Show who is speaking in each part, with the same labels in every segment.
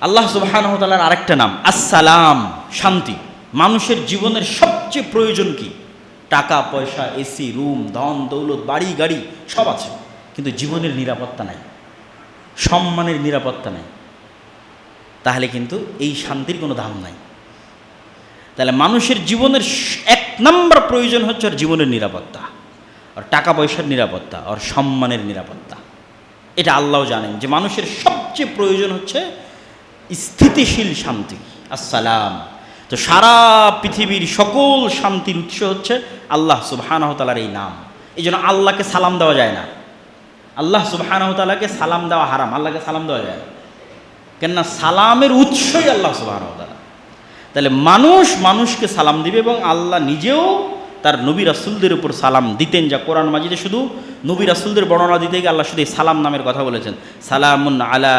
Speaker 1: আল্লাহ সুবহানাহু ওয়া তাআলার আরেকটা নাম আসসালাম, শান্তি। মানুষের জীবনের সবচেয়ে প্রয়োজন কি? টাকা পয়সা, এসি, রুম, ধন দৌলত, বাড়ি গাড়ি সব আছে, কিন্তু জীবনের নিরাপত্তা নাই, সম্মানের নিরাপত্তা নাই। তাহলে কিন্তু এই শান্তির কোনো দাম নাই। তাহলে মানুষের জীবনের এক নম্বর প্রয়োজন হচ্ছে ওর জীবনের নিরাপত্তা, আর টাকা পয়সার নিরাপত্তা, আর সম্মানের নিরাপত্তা। এটা আল্লাহ জানেন যে মানুষের সবচেয়ে প্রয়োজন হচ্ছে স্থিতিশীল শান্তি, আসসালাম। তো সারা পৃথিবীর সকল শান্তির উৎস হচ্ছে আল্লাহ সুবহানাহু ওয়া তাআলার এই নাম। এই জন্য আল্লাহকে সালাম দেওয়া যায় না, আল্লাহ সুবহানাহু ওয়া তাআলাকে সালাম দেওয়া হারাম, আল্লাহকে সালাম দেওয়া যায় না। কেননা সালামের উৎসই আল্লাহ সুবহানাহু ওয়া তাআলা। তাহলে মানুষ মানুষকে সালাম দিবে, এবং আল্লাহ নিজেও তার নবী রাসূলদের উপর সালাম দিতেন, যা কোরআন মাজিদে শুধু নবী রাসূলদের বর্ণনা দিতে গিয়ে আল্লাহ শুধু এই সালাম নামের কথা বলেছেন। সালামুন আলা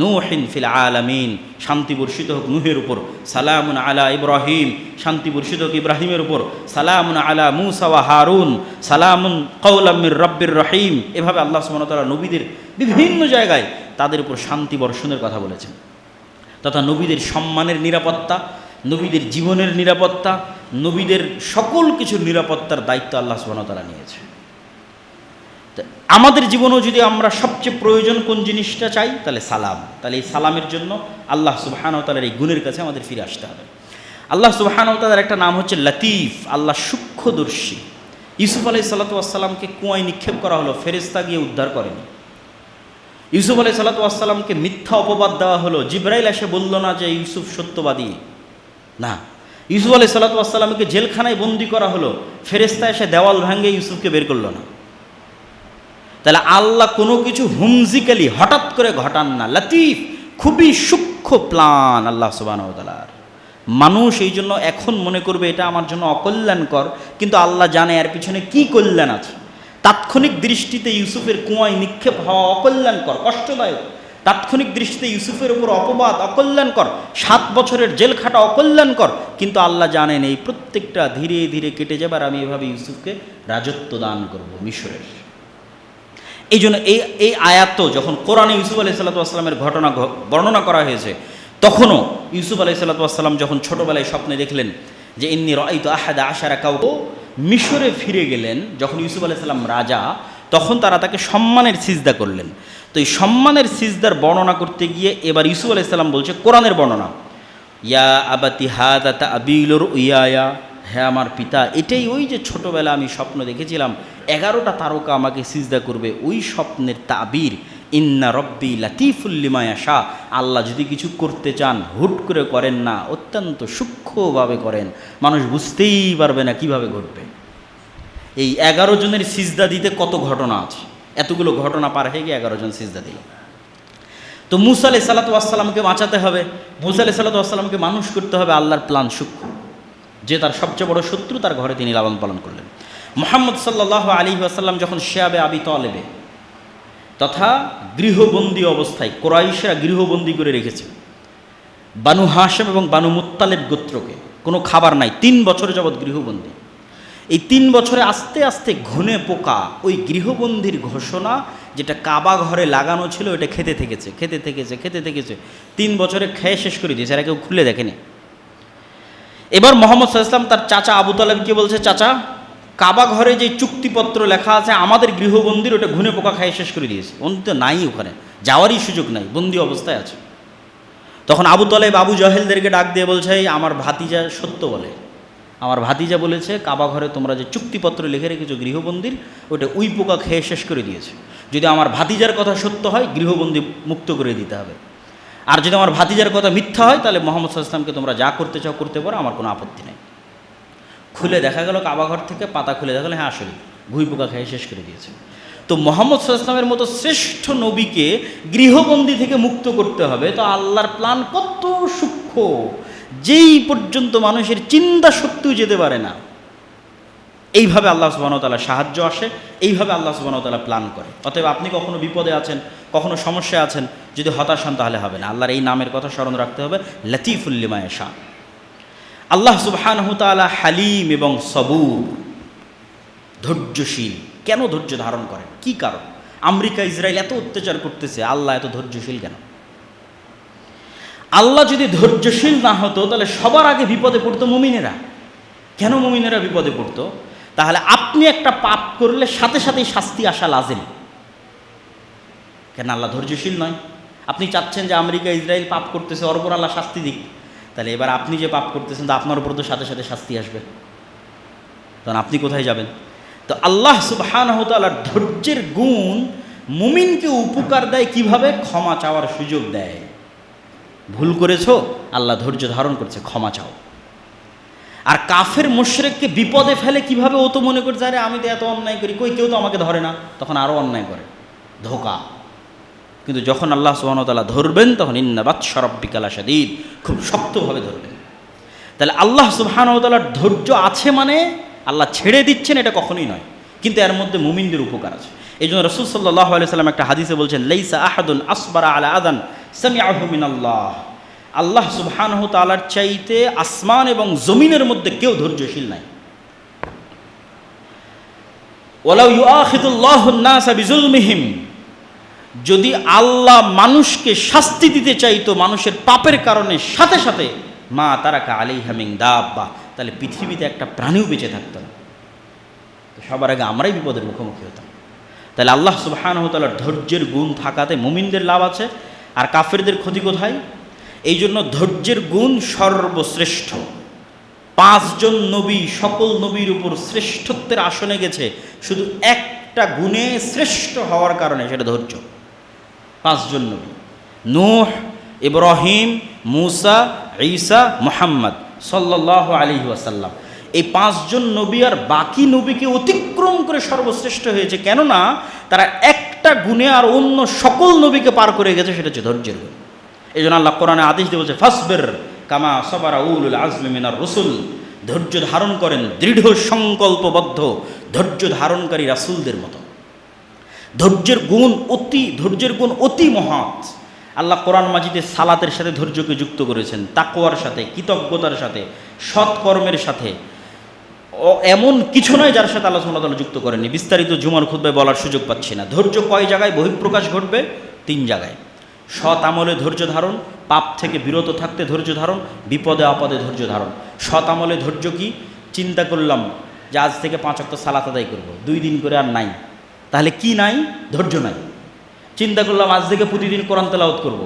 Speaker 1: নূহিন ফিল আলামিন, শান্তি বর্ষিত হোক নূহের উপর। সালামুন আলা ইব্রাহিম, শান্তি বর্ষিত হোক ইব্রাহিমের উপর। সালামুন আলা মূসা ওয়া হারুন, সালামুন কাওলাম মির রাব্বির রহিম। এভাবে আল্লাহ সুবহানাহু ওয়া তাআলা নবীদের বিভিন্ন জায়গায় তাদের উপর শান্তি বর্ষণের কথা বলেছেন। তথা নবীদের সম্মানের নিরাপত্তা, নবীদের জীবনের নিরাপত্তা, নবীদের সকল কিছুর নিরাপত্তার দায়িত্ব আল্লাহ সুবহানাহু ওয়া তাআলা নিয়েছে। আমাদের জীবনেও যদি আমরা সবচেয়ে প্রয়োজন কোন জিনিসটা চাই, তাহলে সালাম। তাহলে এই সালামের জন্য আল্লাহ সুবহানাহু ওয়া তাআলার এই গুণের কাছে আমাদের ফিরে আসতে হবে। আল্লাহ সুবহানাহু ওয়া তাআলার একটা নাম হচ্ছে লতিফ, আল্লাহ সূক্ষ্মদর্শী। ইউসুফ আলাইহিস সালাতু ওয়াস সালামকে কুয়ায় নিক্ষেপ করা হলো, ফেরেশতা গিয়ে উদ্ধার করেনি। ইউসুফ আলাইহিস সালাতু ওয়াস সালামকে মিথ্যা অপবাদ দেওয়া হলো, জিবরাইল এসে বলল না যে ইউসুফ সত্যবাদী, না। ইউসুফ আলাইহিস সালাতু ওয়াস সালামকে জেলখানায় বন্দি করা হলো, ফেরেশতা এসে দেওয়াল ভাঙে ইউসুফকে বের করলো না। তাহলে আল্লাহ কোনো কিছু হুমজিক্যালি হঠাৎ করে ঘটান না, লতিফ, খুবই সূক্ষ্ম প্ল্যান আল্লাহ সুবহানাহু ওয়া তাআলার। মানুষ এই জন্য এখন মনে করবে এটা আমার জন্য অকল্যাণকর, কিন্তু আল্লাহ জানে এর পিছনে কি কল্যাণ আছে। তাৎক্ষণিক দৃষ্টিতে ইউসুফের কুয়ায় নিক্ষেপ হওয়া অকল্যাণকর, কষ্টদায়ক। তাৎক্ষণিক দৃষ্টিতে ইউসুফের উপর অপবাদ অকল্যাণকর, 7 বছরের জেল খাটা অকল্যাণকর, কিন্তু আল্লাহ জানেন এই প্রত্যেকটা ধীরে ধীরে কেটে যাবে, আর আমি এভাবে ইউসুফকে রাজত্ব দান করব মিশরের। এই জন্য এই আয়াত যখন কোরআনে ইউসুফ আলাইহিস সালাতু ওয়াস সালামের ঘটনা বর্ণনা করা হয়েছে, তখনও ইউসুফ আলাইহিস সালাতু ওয়াস সালাম যখন ছোটোবেলায় স্বপ্নে দেখলেন যে ইন্নী রাআইতু আহাদা আশারা কাওকাবা, মিশরে ফিরে গেলেন যখন ইউসুফ আলাইহিস সালাম রাজা, তখন তারা তাকে সম্মানের সিজদা করলেন। তো এই সম্মানের সিজদার বর্ণনা করতে গিয়ে এবার ইউসুফ আলাইহিস সালাম বলছে কোরআনের বর্ণনা, ইয়া আবাতি হাদা তা'বিলু রুইয়ায়া, হ্যাঁ আমার পিতা, এটাই ওই যে ছোটোবেলা আমি স্বপ্ন দেখেছিলাম 11টা তারকা আমাকে সিজদা করবে, ওই স্বপ্নের তাবির। ইন্না রব্বি লাতিফুল লিমা ইয়াশা, আল্লাহ যদি কিছু করতে চান হুট করে করেন না, অত্যন্ত সূক্ষ্মভাবে করেন, মানুষ বুঝতেই পারবে না কিভাবে ঘটবে। এই 11 জনের সিজদা দিতে কত ঘটনা আছে, এতগুলো ঘটনা পার হয়ে গিয়ে 11 জন সিজদা দিল। তো মূসা আলাইহিস সালাতু ওয়াস সালামকে বাঁচাতে হবে, মূসা আলাইহিস সালাতু ওয়াস সালামকে মানুষ করতে হবে। আল্লাহর প্ল্যান সূক্ষ্ম, যে তার সবচেয়ে বড় শত্রু তার ঘরে তিনি লালন পালন করলেন। মুহাম্মদ সাল্লাল্লাহু আলাইহি ওয়াসাল্লাম যখন শিয়াবে আবি তালেবে তথা গৃহবন্দী অবস্থায়, কুরাইশরা গৃহবন্দী করে রেখেছে বানু হাশেম এবং বানু মুত্তালিব গোত্রকে, কোনো খাবার নাই, 3 বছর যাবৎ গৃহবন্দী। এই 3 বছরে আস্তে আস্তে ঘুনে পোকা ওই গৃহবন্দির ঘোষণা যেটা কাবা ঘরে লাগানো ছিল ওটা খেতে থেকেছে 3 বছরে খেয়ে শেষ করে দিয়েছে, এরা কেউ খুলে দেখেনি। এবার মোহাম্মদ সাল্লাল্লাহু আলাইহি ওয়াসাল্লাম তার চাচা আবু তালেবকে বলছে, চাচা, কাবা ঘরে যে চুক্তিপত্র লেখা আছে আমাদের গৃহবন্দির, ওটা ঘুনে পোকা খাই শেষ করে দিয়েছে, অন্ত নাই, ওখানে যাওয়ারই সুযোগ নাই, বন্দি অবস্থায় আছে। তখন আবু তালেব আবু জাহেলদেরকে ডাক দিয়ে বলছে, আমার ভাতিজা সত্য বলে, আমার ভাতিজা বলেছে কাবা ঘরে তোমরা যে চুক্তিপত্র লিখে রেখেছো গৃহবন্দির, ওটা উই পোকা খেয়ে শেষ করে দিয়েছে। যদি আমার ভাতিজার কথা সত্য হয় গৃহবন্দি মুক্ত করে দিতে হবে, আর যদি আমার ভাতিজার কথা মিথ্যা হয় তাহলে মোহাম্মদ সাল্লাল্লাহু আলাইহি ওয়াসাল্লামকে তোমরা যা করতে চাও করতে পারো, আমার কোনো আপত্তি নেই। খুলে দেখা গেল কাবাঘর থেকে পাতা খুলে দেখা গেল, হ্যাঁ আসলে ঘুই পোকা খেয়ে শেষ করে দিয়েছে। তো মোহাম্মদ সাল্লাল্লাহু আলাইহি ওয়াসাল্লামের মতো শ্রেষ্ঠ নবীকে গৃহবন্দী থেকে মুক্ত করতে হবে, তো আল্লাহর প্ল্যান কত সূক্ষ্ম, যেই পর্যন্ত মানুষের চিন্তা শক্তিও যেতে পারে না। এইভাবে আল্লাহ সুবহানাহু ওয়া তাআলা সাহায্য আসে, এইভাবে আল্লাহ সুবহানাহু ওয়া তাআলা প্ল্যান করে। অতএব আপনি কখনো বিপদে আছেন, কখনো সমস্যায় আছেন, যদি হতাশ হন তাহলে হবে না, আল্লাহর এই নামের কথা স্মরণ রাখতে হবে, লতিফুল লিমা ইয়াশা। আল্লাহ সুবহানাহু ওয়া তাআলা হালিম এবং সবুর, ধৈর্যশীল। কেন ধৈর্য ধারণ করেন, কি কারণ? আমেরিকা ইসরায়েল এত অত্যাচার করতেছে, আল্লাহ এত ধৈর্যশীল কেন? আল্লাহ যদি ধৈর্যশীল না হতো তাহলে সবার আগে বিপদে পড়তো মুমিনেরা। কেন মুমিনেরা বিপদে পড়তো? তাহলে আপনি একটা পাপ করলে সাথে সাথেই শাস্তি আসা লাজিম। কেন আল্লাহ ধৈর্যশীল নয়? আপনি চাচ্ছেন যে আমেরিকা ইসরায়েল পাপ করতেছে, ওর উপর আল্লাহ শাস্তি দিক, তাহলে এবার আপনি যে পাপ করতেছেন তা আপনার উপর তো সাথে সাথে শাস্তি আসবে, তখন আপনি কোথায় যাবেন? তো আল্লাহ সুবহানাহু ওয়া তাআলার ধৈর্যের গুণ মুমিনকে উপকার দেয় কিভাবে? ক্ষমা চাওয়ার সুযোগ দেয়। ভুল করেছো, আল্লাহ ধৈর্য ধারণ করছে, ক্ষমা চাও। আর কাফের মুশরিককে বিপদে ফেলে কিভাবে? ও তো মনে করছে আরে আমি তো এত অন্যায় করি, কই কেউ তো আমাকে ধরে না, তখন আরও অন্যায় করে, ধোঁকা। কিন্তু যখন আল্লাহ সুবহানাহু ওয়া তাআলা ধরবেন তখন ইন্না বাতশা রাব্বিকা লাশাদীদ, খুব শক্তভাবে ধরবেন। তাহলে আল্লাহ সুবহানাহু ওয়া তাআলার ধৈর্য আছে মানে আল্লাহ ছেড়ে দিচ্ছেন এটা কখনোই নয়, কিন্তু এর মধ্যে মুমিনদের উপকার আছে। এই জন্য রাসূল সাল্লাল্লাহু আলাইহি সাল্লাম একটা হাদিসে বলছেন, লাইসা আহাদুন আসবারা আলা আযান সামিআহু মিনাল্লাহ। আল্লাহ সুবহানাহু ওয়া তাআলার চাইতে আসমান এবং জমিনের মধ্যে কেউ ধৈর্যশীল নাই। ওয়ালাউ ইউআখিযুল্লাহু আন-নাসা বিজুলমিহিম, যদি আল্লাহ মানুষকে শাস্তি দিতে চাইতো মানুষের পাপের কারণে সাথে সাথে, মা তারাকা আলাইহা মিন দাব্বা, তাহলে পৃথিবীতে একটা প্রাণীও বেঁচে থাকতো না। তো সবার আগে আমরাই বিপদের মুখোমুখি হতাম। তাহলে আল্লাহ সুবহানাহু ওয়া তাআলার ধৈর্যের গুণ থাকাতে মুমিনদের লাভ আছে, আর কাফেরদের ক্ষতি কোথায়? এই জন্য ধৈর্যের গুণ সর্বশ্রেষ্ঠ। 5 জন নবী সকল নবীর উপর শ্রেষ্ঠত্বের আসনে গেছে শুধু একটা গুণে শ্রেষ্ঠ হওয়ার কারণে, সেটা ধৈর্য। 5 জন নবী, নূহ, ইব্রাহিম, মূসা, ঈসা, মুহাম্মদ সাল্লাল্লাহু আলাইহি ওয়াসাল্লাম, এই 5 জন নবী আর বাকি নবীকে অতিক্রম করে সর্বশ্রেষ্ঠ হয়েছে। কেননা তারা একটা গুণে আর অন্য সকল নবীকে পার করে গেছে, সেটা হচ্ছে ধৈর্যের গুণ। এই জন্য আল্লাহ কোরআনে আদেশ দিয়ে বলছে, ফাসবির কামা সাবারা উলুল আজমি মিনার রসুল, ধৈর্য ধারণ করেন দৃঢ় সংকল্পবদ্ধ ধৈর্য ধারণকারী রাসূলদের মতো। ধৈর্যের গুণ অতি মহৎ। আল্লাহ কোরআন মাজিদে সালাতের সাথে ধৈর্যকে যুক্ত করেছেন, তাকওয়ার সাথে, কৃতজ্ঞতার সাথে, সৎকর্মের সাথে। এমন কিছু নয় যার সাথে আল্লাহ সুবহানাহু ওয়া তাআলা যুক্ত করেননি। বিস্তারিত জুমার খুতবায় বলার সুযোগ পাচ্ছি না। ধৈর্য কয় জায়গায় বহিঃপ্রকাশ ঘটবে? 3 জায়গায়। সৎ আমলে ধৈর্য ধারণ, পাপ থেকে বিরত থাকতে ধৈর্য ধারণ, বিপদে আপদে ধৈর্য ধারণ। সৎ আমলে ধৈর্য কি? চিন্তা করলাম যে আজ থেকে 5 ওয়াক্ত সালাত আদায় করব, 2 দিন করে আর নাই, তাহলে কি নাই? ধৈর্য নাই। চিন্তা করলাম আজ থেকে প্রতিদিন কোরআন তেলাওয়াত করব,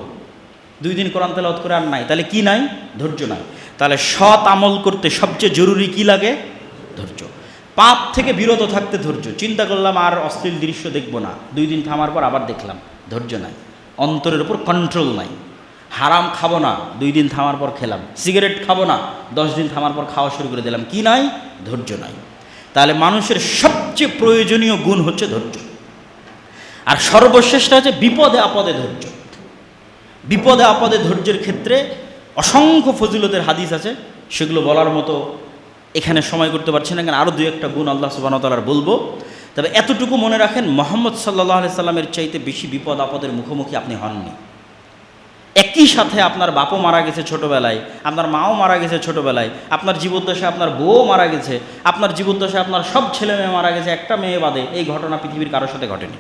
Speaker 1: 2 দিন কোরআন তেলাওয়াত করে আর নাই, তাহলে কি নাই? ধৈর্য নাই। তাহলে সৎ আমল করতে সবচেয়ে জরুরি কি লাগে? ধৈর্য। পাপ থেকে বিরত থাকতে ধৈর্য। চিন্তা করলাম আর অশ্লীল দৃশ্য দেখব না, 2 দিন থামার পর আবার দেখলাম, ধৈর্য নাই। অন্তরের উপর কন্ট্রোল নাই। হারাম খাবো না, 2 দিন থামার পর খেলাম। সিগারেট খাবো না, 10 দিন থামার পর খাওয়া শুরু করে দিলাম, কি নাই? ধৈর্য নাই। তাহলে মানুষের সবচেয়ে প্রয়োজনীয় গুণ হচ্ছে ধৈর্য। আর সর্বশ্রেষ্ঠ হচ্ছে বিপদে আপদে ধৈর্য। বিপদে আপদে ধৈর্যের ক্ষেত্রে অসংখ্য ফজিলতের হাদিস আছে, সেগুলো বলার মতো এখানে সময় করতে পারছি না, কারণ আরও 2-1টা গুণ আল্লাহ সুবহানাহু ওয়া তাআলার বলবো। তবে এতটুকু মনে রাখেন, মুহাম্মদ সাল্লাল্লাহু আলাইহি সাল্লামের চাইতে বেশি বিপদ আপদের মুখোমুখি আপনি হননি। একই সাথে আপনার বাপও মারা গেছে ছোটোবেলায়, আপনার মাও মারা গেছে ছোটোবেলায়, আপনার জীবদ্দশায় আপনার বউও মারা গেছে, আপনার জীবদ্দশায় আপনার সব ছেলে মেয়ে মারা গেছে, একটা মেয়ে বাদে। এই ঘটনা পৃথিবীর কারোর সাথে ঘটেনি।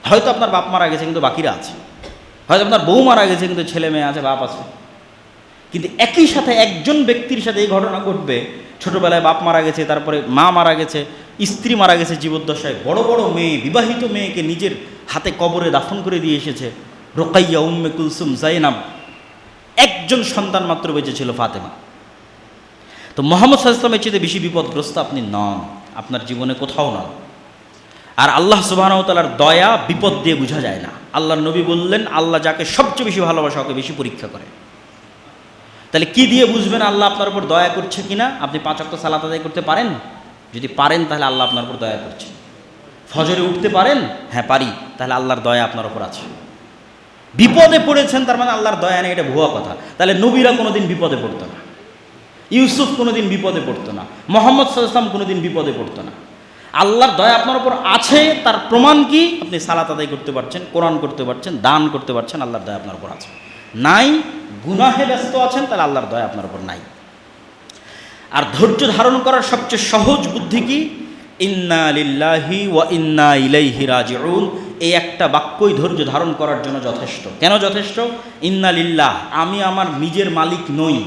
Speaker 1: হয়তো আপনার বাপ মারা গেছে কিন্তু বাকিরা আছে, হয়তো আপনার বউ মারা গেছে কিন্তু ছেলে মেয়ে আছে, বাপ আছে। কিন্তু একই সাথে একজন ব্যক্তির সাথে এই ঘটনা ঘটবে, ছোটোবেলায় বাপ মারা গেছে, তারপরে মা মারা গেছে, স্ত্রী মারা গেছে জীবদ্দশায়, বড় বড় মেয়ে, বিবাহিত মেয়েকে নিজের হাতে কবরে দাফন করে দিয়ে এসেছে। রোকাইয়া, উম্মে কুলসুম, জাইনাব, একজন সন্তান মাত্র বেঁচে ছিল, ফাতেমা। তো মুহাম্মদ সাল্লাল্লাহু আলাইহি ওয়াসাল্লামের চেয়ে বেশি বিপদগ্রস্ত আপনি নন, আপনার জীবনে কোথাও নন। আর আল্লাহ সুবহানাহু ওয়া তাআলার দয়া বিপদ দিয়ে বোঝা যায় না। আল্লাহর নবী বললেন, আল্লাহ যাকে সবচেয়ে বেশি ভালোবাসে ওকে বেশি পরীক্ষা করে। তাহলে কি দিয়ে বুঝবেন আল্লাহ আপনার উপর দয়া করছে কিনা? আপনি 5 ওয়াক্ত সালাত আদায় করতে পারেন? যদি পারেন তাহলে আল্লাহ আপনার উপর দয়া করছে। ফজরে উঠতে পারেন? হ্যাঁ পারি, তাহলে আল্লাহর দয়া আপনার উপর আছে। বিপদে পড়েছেন তার মানে আল্লাহর দয়া নেই, এটা ভুয়া কথা। তাহলে নবীরা কোনোদিন বিপদে পড়তো না, ইউসুফ কোনোদিন বিপদে পড়তো না, মুহাম্মদ সাল্লাল্লাহু আলাইহি ওয়াসাল্লাম কোনোদিন বিপদে পড়তো না। আল্লাহর দয়া আপনার উপর আছে, তার প্রমাণ কি? আপনি সালাত আদায় করতে পারছেন, কোরআন করতে পারছেন, দান করতে পারছেন, আল্লাহর দয়া আপনার উপর আছে। নাই, গুনাহে ব্যস্ত আছেন, তাহলে আল্লাহর দয়া আপনার উপর নাই। আর ধৈর্য ধারণ করার সবচেয়ে সহজ বুদ্ধি কি? ইন্না লিল্লাহি ওয়া ইন্না ইলাইহি রাজিউন। এই একটা বাক্যই ধৈর্য ধারণ করার জন্য যথেষ্ট। কেন যথেষ্ট? ইন্না লিল্লাহ, আমি আমার নিজের মালিক নই।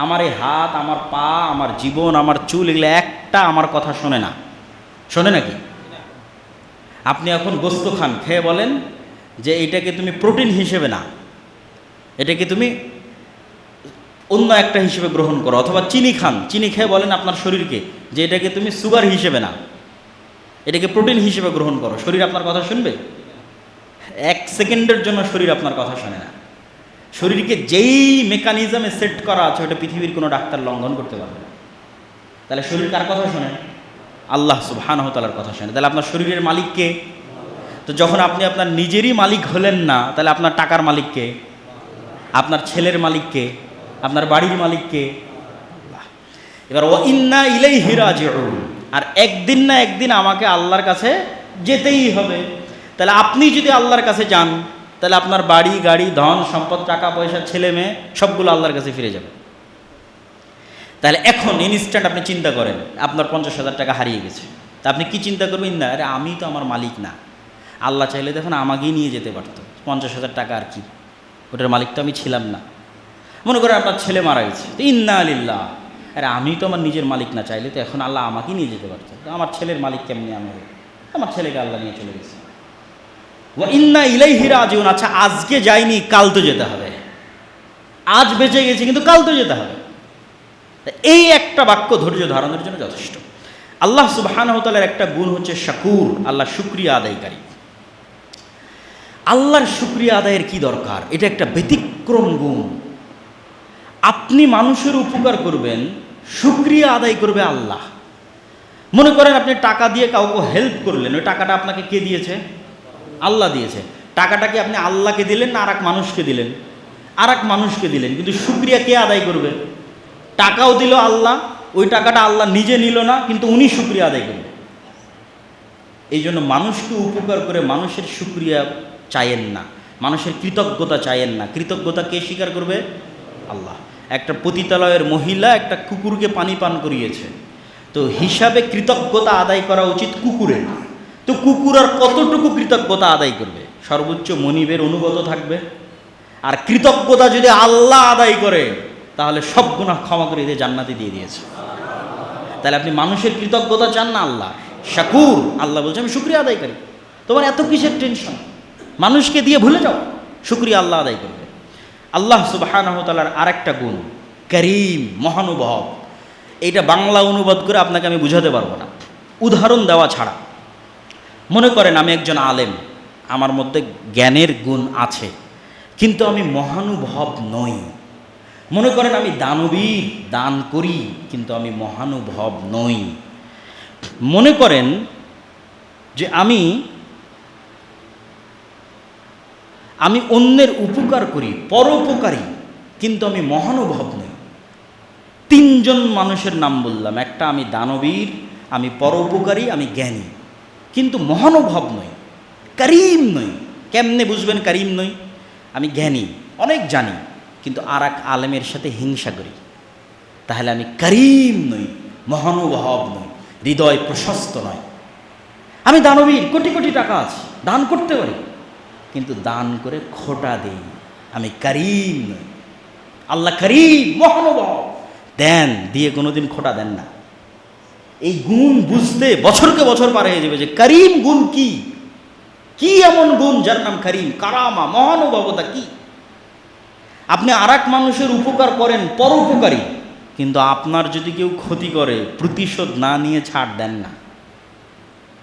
Speaker 1: আমার এই হাত, আমার পা, আমার জীবন, আমার চুল, এগুলো একটা আমার কথা শোনে না। শোনে নাকি? আপনি এখন গোস্ত খান, খেয়ে বলেন যে এটাকে তুমি প্রোটিন হিসেবে না, এটাকে তুমি অন্য একটা হিসেবে গ্রহণ করো। অথবা চিনি খান, চিনি খেয়ে বলেন আপনার শরীরকে যে এটাকে তুমি সুগার হিসেবে না, এটাকে প্রোটিন হিসেবে গ্রহণ করো। শরীর আপনার কথা শুনবে? এক সেকেন্ডের জন্য শরীর আপনার কথা শোনে না। শরীরকে যেই মেকানিজমে সেট করা আছে ওটা পৃথিবীর কোনো ডাক্তার লঙ্ঘন করতে পারবে না। তাহলে শরীর কার কথা শোনে? আল্লাহ সুবহানাহু ওয়া তাআলার কথা শোনে। তাহলে আপনার শরীরের মালিক কে? তো যখন আপনি আপনার নিজেরই মালিক হলেন না, তাহলে আপনার টাকার মালিক কে? আপনার ছেলের মালিক কে? আপনার বাড়ির মালিক কে? আল্লাহ। এবার ওয়া ইন্না ইলাইহি রাজিউন, আর একদিন না একদিন আমাকে আল্লাহর কাছে যেতেই হবে। তাহলে আপনি যদি আল্লাহর কাছে যান, তাহলে আপনার বাড়ি, গাড়ি, ধন সম্পদ, টাকা পয়সা, ছেলে মেয়ে সবগুলো আল্লাহর কাছে ফিরে যাবে। তাহলে এখন ইনস্ট্যান্ট আপনি চিন্তা করেন আপনার 50,000 টাকা হারিয়ে গেছে, তা আপনি কি চিন্তা করবেন? না, আরে আমি তো আমার মালিক না। আল্লাহ চাইলে দেখুন আমাকেই নিয়ে যেতে পারতো। 50,000 টাকা আর কি, ওটার মালিক তো আমি ছিলাম না। মনে করেন আপনার ছেলে মারা গেছে, ইন্না লিল্লাহ, আরে আমি তো আমার নিজের মালিক না, চাইলে তো এখন আল্লাহ আমাকেই নিয়ে যেতে পারতো। আমার ছেলের মালিক কেমনি আমি? আমার ছেলেকে আল্লাহ নিয়ে চলে গেছে। ওয়া ইন্না ইলাইহি রাজিউন, আচ্ছা আজকে যাইনি, কাল তো যেতে হবে। আজ বেঁচে গেছি কিন্তু কাল তো যেতে হবে। এই একটা বাক্য ধৈর্য ধারণের জন্য যথেষ্ট। আল্লাহ সুবহানাহু ওয়া তাআলার একটা গুণ হচ্ছে শাকুর, আল্লাহ শুকরিয়া আদায়কারী। আল্লাহর শুকরিয়া আদায়ের কি দরকার? এটা একটা ব্যতিক্রম গুণ। আপনি মানুষের উপকার করবেন, শুকরিয়া আদায় করবে আল্লাহ। মনে করেন আপনি টাকা দিয়ে কাউকে হেল্প করলেন, ওই টাকাটা আপনাকে কে দিয়েছে? আল্লাহ দিয়েছে। টাকাটা কি আপনি আল্লাহকে দিলেন না আর এক মানুষকে দিলেন? আর এক মানুষকে দিলেন, কিন্তু শুকরিয়া কে আদায় করবে? টাকাও দিল আল্লাহ, ওই টাকাটা আল্লাহ নিজে নিল না, কিন্তু উনি শুকরিয়া আদায় করবে। এই জন্য মানুষকে উপকার করে মানুষের শুকরিয়া চাইয়েন না, মানুষের কৃতজ্ঞতা চাইয়েন না। কৃতজ্ঞতা কে স্বীকার করবে? আল্লাহ। একটা পতিতালয়ের মহিলা একটা কুকুরকে পানি পান করিয়েছে, তো হিসাবে কৃতজ্ঞতা আদায় করা উচিত কুকুরের। তো কুকুর আর কতটুকু কৃতজ্ঞতা আদায় করবে? সর্বোচ্চ মনিবের অনুগত থাকবে। আর কৃতজ্ঞতা যদি আল্লাহ আদায় করে তাহলে সব গুনাহ ক্ষমা করে দিয়ে জান্নাতে দিয়ে দিয়েছে। তাহলে আপনি মানুষের কৃতজ্ঞতা চান না, আল্লাহ শাকুর। আল্লাহ বলছে আমি শুকরিয়া আদায় করি। তোমার এত কিসের টেনশন? মানুষকে দিয়ে ভুলে যাও, শুকরিয়া আল্লাহ আদায় করবে। আল্লাহ সুবহানাহু ওয়া তাআলার আরেকটা গুণ করিম, মহানুভব। এইটা বাংলা অনুবাদ করে আপনাকে আমি বুঝাতে পারবো না উদাহরণ দেওয়া ছাড়া। মনে করেন আমি একজন আলেম, আমার মধ্যে জ্ঞানের গুণ আছে, কিন্তু আমি মহানুভব নই। মনে করেন আমি দানবীর, দান করি, কিন্তু আমি মহানুভব নই। মনে করেন যে আমি অন্যের উপকার করি, পরোপকারী, কিন্তু আমি মহানুভব নই। তিনজন মানুষের নাম বললাম, একটা আমি দানবীর, আমি পরোপকারী, আমি জ্ঞানী, কিন্তু মহানুভব নই, করিম নই। কেমনে বুঝবেন করিম নই? আমি জ্ঞানী, অনেক জানি, কিন্তু আর এক আলেমের সাথে হিংসা করি, তাহলে আমি করিম নই, মহানুভব নই, হৃদয় প্রশস্ত নয়। আমি দানবীর, কোটি কোটি টাকা আছে, দান করতে পারি, কিন্তু দান করে খোটা দেই, আমি করিম নই। আল্লাহ করিম, মহানুভব, দেন, দিয়ে কোনোদিন খোটা দেন না। এই গুণ বুঝতে বছরকে বছর পার হয়ে যাবে যে করিম গুণ কি, কি এমন গুণ যার নাম করিম, কারামা, মহানুভবতা কি। আপনি আর এক মানুষের উপকার করেন, পরোপকারী, কিন্তু আপনার যদি কেউ ক্ষতি করে প্রতিশোধ না নিয়ে ছাড় দেন না।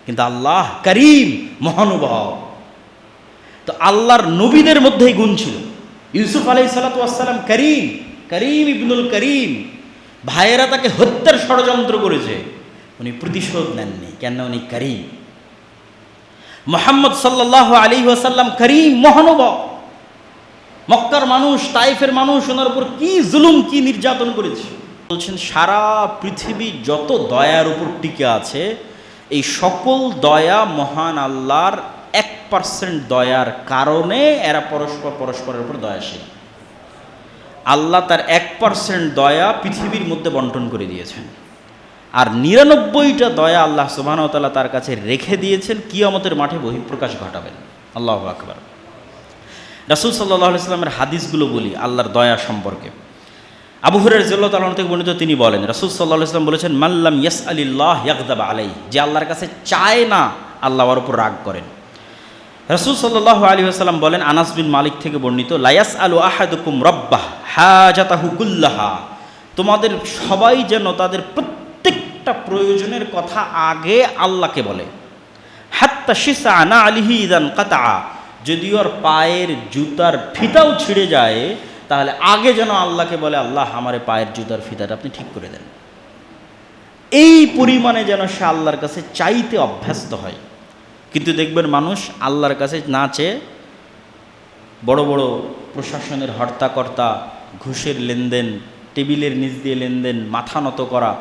Speaker 1: কিন্তু আল্লাহ করিম, মহানুভব। তো আল্লাহর নবীদের মধ্যেই গুণ ছিল। ইউসুফ আলাইহিস সালাতু ওয়াস সালাম করিম, করিম ইবনুল করিম। ভাইয়েরা তাকে হত্যার ষড়যন্ত্র করেছে, উনি প্রতিশোধ নেননি, কেন? উনি করিম। মুহাম্মদ সাল্লাল্লাহু আলাইহি ওয়াসাল্লাম করিম, মহানুভব। মক্কার মানুষ, তাইফের মানুষ ওনার উপর কি জুলুম, কি নির্যাতন করেছে। বলছেন সারা পৃথিবী যত দয়ার উপর টিকে আছে, এই সকল দয়া মহান আল্লাহর 1% দয়ার কারণে এরা পরস্পরের উপর দয়াশীল। আল্লাহ তার 1% দয়া পৃথিবীর মধ্যে বন্টন করে দিয়েছেন। আর ৯৯টা দয়া আল্লাহ সুবহানাহু ওয়া তাআলা তার কাছে রেখে দিয়েছেন, কিয়ামতের মাঠে বহিঃপ্রকাশ ঘটাবেন। আল্লাহু আকবার। রাসূল সাল্লাল্লাহু আলাইহি ওয়াসাল্লামের হাদিসগুলো বলি আল্লাহর দয়া সম্পর্কে। আবু হুরায়রা রাদিয়াল্লাহু তাআলা থেকে বর্ণিত, তিনি বলেন রাসূল সাল্লাল্লাহু আলাইহি ওয়াসাল্লাম বলেছেন, মাল্লাম ইয়াসআলিল্লাহ ইয়াগদাব আলাইহি, যে আল্লাহর কাছে চায় না আল্লাহ ওর উপর রাগ করেন। রাসূল সাল্লাল্লাহু আলাইহি ওয়াসাল্লাম বলেন, আনাস বিন মালিক থেকে বর্ণিত, লা ইয়াসআলু আহাদুকুম রাব্বাহ হাজাতাহু কুল্লাহা, তোমাদের সবাই যেন তাদের প্রত্যেকটা প্রয়োজনের কথা আগে আল্লাহকে বলে। হাত্তা শিসা না আলিহি ইদান কাতা, যদি ওর পায়ের জুতার ফিতাও ছিঁড়ে যায় তাহলে আগে যেন আল্লাহকে বলে, আল্লাহ আমার পায়ের জুতার ফিতাটা আপনি ঠিক করে দেন। এই পরিমাণে যেন সে আল্লাহর কাছে চাইতে অভ্যস্ত হয়। কিন্তু দেখবেন মানুষ আল্লাহর কাছে না চেয়ে বড় বড় প্রশাসনের হর্তাকর্তা, ঘুষের লেনদেন, টেবিলের নিচ দিয়ে লেনদেন, মাথা নত করা,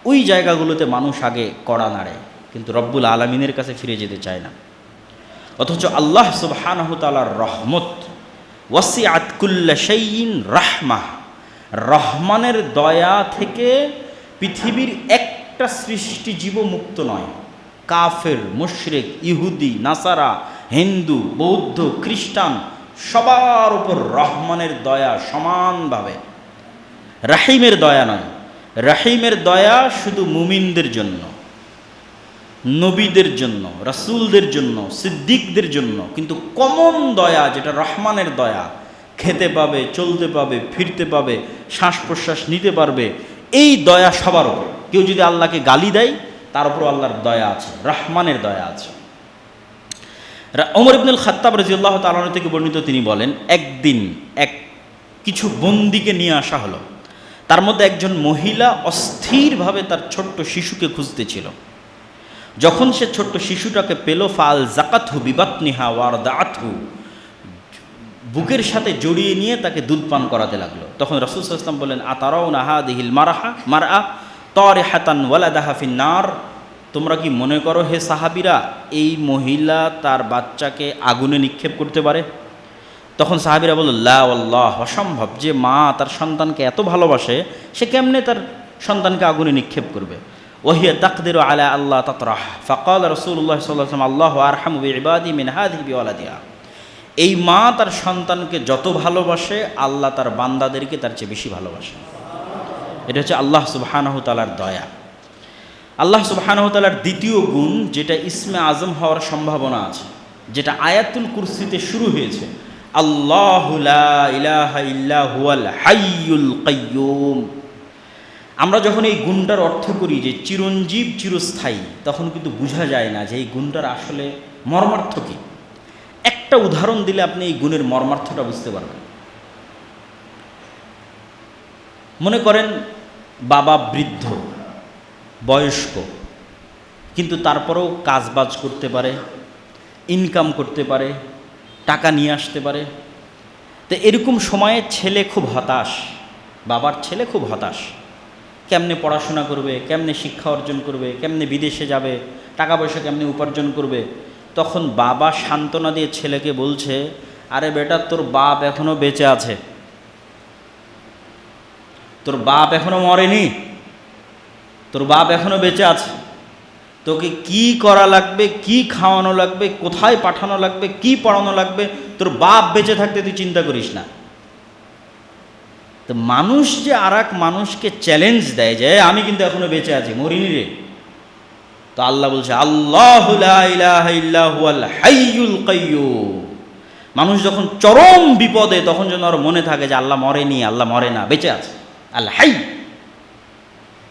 Speaker 1: ওই জায়গাগুলোতে মানুষ আগে কড়া নাড়ে, কিন্তু রব্বুল আলামিনের কাছে ফিরে যেতে চায় না। অথচ আল্লাহ সুবহানাহু ওয়া তাআলার রহমত, ওয়াসিআত কুল্লা শাইইন রাহমাহ, রহমানের দয়া থেকে পৃথিবীর একটা সৃষ্টিজীব মুক্ত নয়। কাফের, মুশরিক, ইহুদি, নাসারা, হিন্দু, বৌদ্ধ, খ্রিস্টান, সবার উপর রহমানের দয়া সমানভাবে। রাহিমের দয়া নয়, রাহিমের দয়া শুধু মুমিনদের জন্য, নবীদের জন্য, রাসূলদের জন্য, সিদ্দিকদের জন্য। কিন্তু কমন দয়া যেটা রহমানের দয়া, খেতে পাবে, চলতে পাবে, ফিরতে পাবে, শ্বাস প্রশ্বাস নিতে পারবে, এই দয়া সবার উপর। কেউ যদি আল্লাহকে গালি দেয় তার উপর আল্লাহর দয়া আছে, রহমানের দয়া আছে। ওমর ইবনুল খাত্তাব রাদিয়াল্লাহু তাআলা আনহু থেকে বর্ণিত, তিনি বলেন, একদিন কিছু বন্দীকে নিয়ে আসা হলো। তার মধ্যে একজন মহিলা অস্থিরভাবে তার ছোট্ট শিশুকে খুঁজতেছিল। যখন সে ছোট্ট শিশুটাকে পেল, ফাল জাকাতহু বিবাতনিহা ওয়ারদাআতহু, বুকের সাথে জড়িয়ে নিয়ে তাকে দুধ পান করাতে লাগলো। তখন রাসূল সাল্লাল্লাহু আলাইহি ওয়াসাল্লাম বললেন, আতারাউনা হাদিহিল মারআ তারিহাতান ওয়ালাদাহা ফিন্নার, তোমরা কি মনে করো হে সাহাবীরা, এই মহিলা তার বাচ্চাকে আগুনে নিক্ষেপ করতে পারে? তখন সাহাবীরা বলল, লা ওয়াল্লাহ, অসম্ভব, যে মা তার সন্তানকে এত ভালোবাসে সে কেমনে তার সন্তানকে আগুনে নিক্ষেপ করবে? ওয়াহিয়া তাকদিরু আলা আল্লাহ তাতরাহ, ফাকাল রাসূলুল্লাহ সাল্লাল্লাহু আলাইহি ওয়াসাল্লাম, আল্লাহু আরহামু বিইবাদি মিন হাযিহি বিওয়ালাদিহা, এই মা তার সন্তানকে যত ভালোবাসে আল্লাহ তার বান্দাদেরকে তার চেয়ে বেশি ভালোবাসে। এটা হচ্ছে আল্লাহ সুবহানাহু তাআলার দয়া। আল্লাহ সুবহানাহু তাআলার দ্বিতীয় গুণ, যেটা ইসমে আজম হওয়ার সম্ভাবনা আছে, যেটা আয়াতুল কুরসিতে শুরু হয়েছে, আল্লাহু লা ইলাহা ইল্লা হুয়াল হাইয়ুল কাইয়্যুম। আমরা যখন এই গুণটার অর্থ করি যে চিরঞ্জীব, চিরস্থায়ী, তখন কিন্তু বোঝা যায় না যে এই গুণটার আসলে মর্মার্থ কী। একটা উদাহরণ দিলে আপনি এই গুণের মর্মার্থটা বুঝতে পারবেন। মনে করেন বাবা বৃদ্ধ, বয়স্ক, কিন্তু তারপরেও কাজবাজ করতে পারে, ইনকাম করতে পারে, টাকা নিয়ে আসতে পারে। তো এরকম সময়ে ছেলে খুব হতাশ, বাবার ছেলে খুব হতাশ, কেমনে পড়াশোনা করবে, কেমনে শিক্ষা অর্জন করবে, কেমনে বিদেশে যাবে, টাকা পয়সা কেমনে উপার্জন করবে। তখন বাবা সান্ত্বনা দিয়ে ছেলেকে বলছে, আরে বেটা, তোর বাপ এখনো বেঁচে আছে, তোর বাপ এখনো মরেনি, তোর বাপ এখনো বেঁচে আছে, তোকে কি করা লাগবে, কি খাওয়ানো লাগবে, কোথায় পাঠানো লাগবে, কি পড়ানো লাগবে, তোর বাপ বেঁচে থাকতে তুই চিন্তা করিস না। তো মানুষ যে আর এক মানুষকে চ্যালেঞ্জ দেয় যে আমি কিন্তু এখনো বেঁচে আছি, মরিনি রে, তো আল্লাহ বলছে, আল্লাহু লা ইলাহা ইল্লা হুয়াল হাইয়ুল কাইয়্যুম। মানুষ যখন চরম বিপদে, তখন যেন আর মনে থাকে যে আল্লাহ মরেনি, আল্লাহ মরে না, বেঁচে আছে, আল হাই।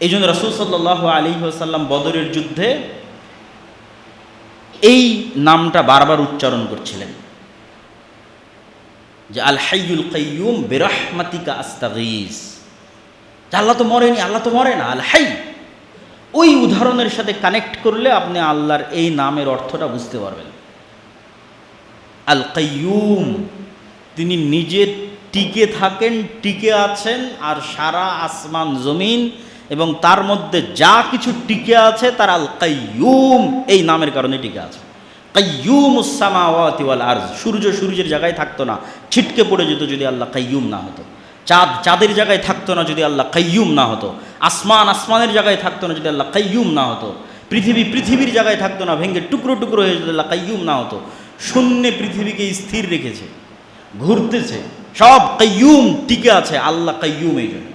Speaker 1: এই জন্য রাসূল সাল্লাল্লাহু আলাইহি ওয়াসাল্লাম বদরের যুদ্ধে এই নামটা বারবার উচ্চারণ করছিলেন যে আল হাইয়ুল কাইয়্যুম বিরহমাতিকা আস্তাগীস, আল্লাহ তো মরেনি, আল্লাহ তো মরে না, আল হাই। ওই উদাহরণের সাথে কানেক্ট করলে আপনি আল্লাহর এই নামের অর্থটা বুঝতে পারবেন। আল কাইয়্যুম, তিনি নিজে টিকে থাকেন, টিকে আছেন, আর সারা আসমান জমিন এবং তার মধ্যে যা কিছু টিকে আছে তার আল কাইয়্যুম এই নামের কারণে টিকে আছে। কাইয়্যুমুস সামাওয়াতি ওয়াল আরজ, সূর্য সূর্যের জায়গায় থাকতো না, ছিটকে পড়ে যেত যদি আল্লাহ কাইয়্যুম না হতো। চাঁদ চাঁদের জায়গায় থাকতো না যদি আল্লাহ কাইয়্যুম না হতো। আসমানের জায়গায় থাকতো না যদি আল্লাহ কাইয়ুম না হতো, পৃথিবীর জায়গায় থাকতো না, ভেঙে টুকরো টুকরো হয়ে যদি আল্লাহ কাইয়ুম না হতো। শূন্যে পৃথিবীকে স্থির রেখেছে, ঘুরতেছে, সব কাইয়ুম টিকে আছে, আল্লাহ কাইয়ুম। এই জন্য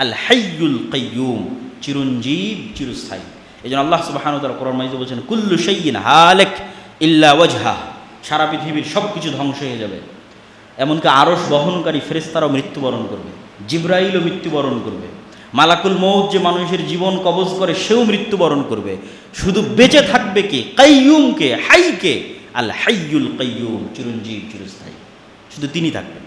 Speaker 1: আল হাইয়ুল কাইয়ুম, চিরঞ্জীব, চিরস্থায়ী। এই জন্য আল্লাহ সুবহানাহু ওয়া তাআলা কোরআন মাজিদে বলছেন কুল্লু শাইইন হালিক ইল্লা ওয়াজহা, সারা পৃথিবীর সব কিছু ধ্বংস হয়ে যাবে, এমনকি আরশ বহনকারী ফেরেশতারাও মৃত্যুবরণ করবে, জিবরাইলও মৃত্যুবরণ করবে, মালাকুল মউত যে মানুষের জীবন কবজ করে সেও মৃত্যুবরণ করবে। শুধু বেঁচে থাকবে কে? কাইয়ুমকে, হাইকে, আল হাইয়ুল কাইয়ুম, চিরঞ্জীব, চিরস্থায়ী, শুধু তিনি থাকবেন।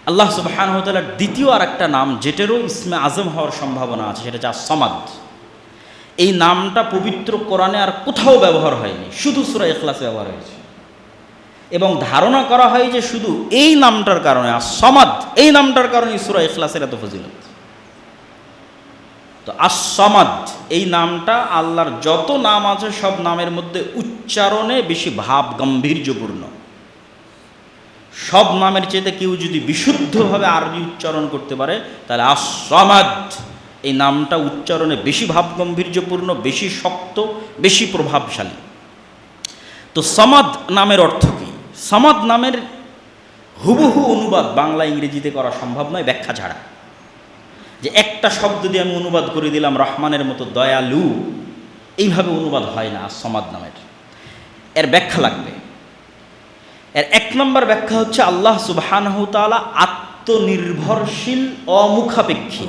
Speaker 1: আল্লাহ সুবহানাহু ওয়া তাআলার দ্বিতীয় আর একটা নাম যেটারও ইসমে আজম হওয়ার সম্ভাবনা আছে, সেটা হচ্ছে আস-সামাদ। এই নামটা পবিত্র কোরআনে আর কোথাও ব্যবহার হয়নি, শুধু সূরা ইখলাসে ব্যবহার হয়েছে। এবং ধারণা করা হয় যে শুধু এই নামটার কারণে, আস-সামাদ এই নামটার কারণে সূরা ইখলাসের এত ফজিলত। তো আস-সামাদ এই নামটা আল্লাহর যত নাম আছে সব নামের মধ্যে উচ্চারণে বেশি ভাব গাম্ভীর্যপূর্ণ। সব নামের চেয়ে কেউ যদি বিশুদ্ধভাবে আরবি উচ্চারণ করতে পারে তাহলে আস-সামাদ এই নামটা উচ্চারণে বেশি ভাব গাম্ভীর্যপূর্ণ, বেশি শক্ত, বেশি প্রভাবশালী। তো সামাদ নামের অর্থ কী? সামাদ নামের হুবহু অনুবাদ বাংলা ইংরেজিতে করা সম্ভব নয় ব্যাখ্যা ছাড়া। যে একটা শব্দ দিয়ে আমি অনুবাদ করে দিলাম রহমানের মতো দয়ালু, এইভাবে অনুবাদ হয় না সামাদ নামের। এর ব্যাখ্যা লাগবে। এর এক নম্বর ব্যাখ্যা হচ্ছে আল্লাহ সুবহানাহু ওয়া তাআলা আত্মনির্ভরশীল, অমুখাপেক্ষী,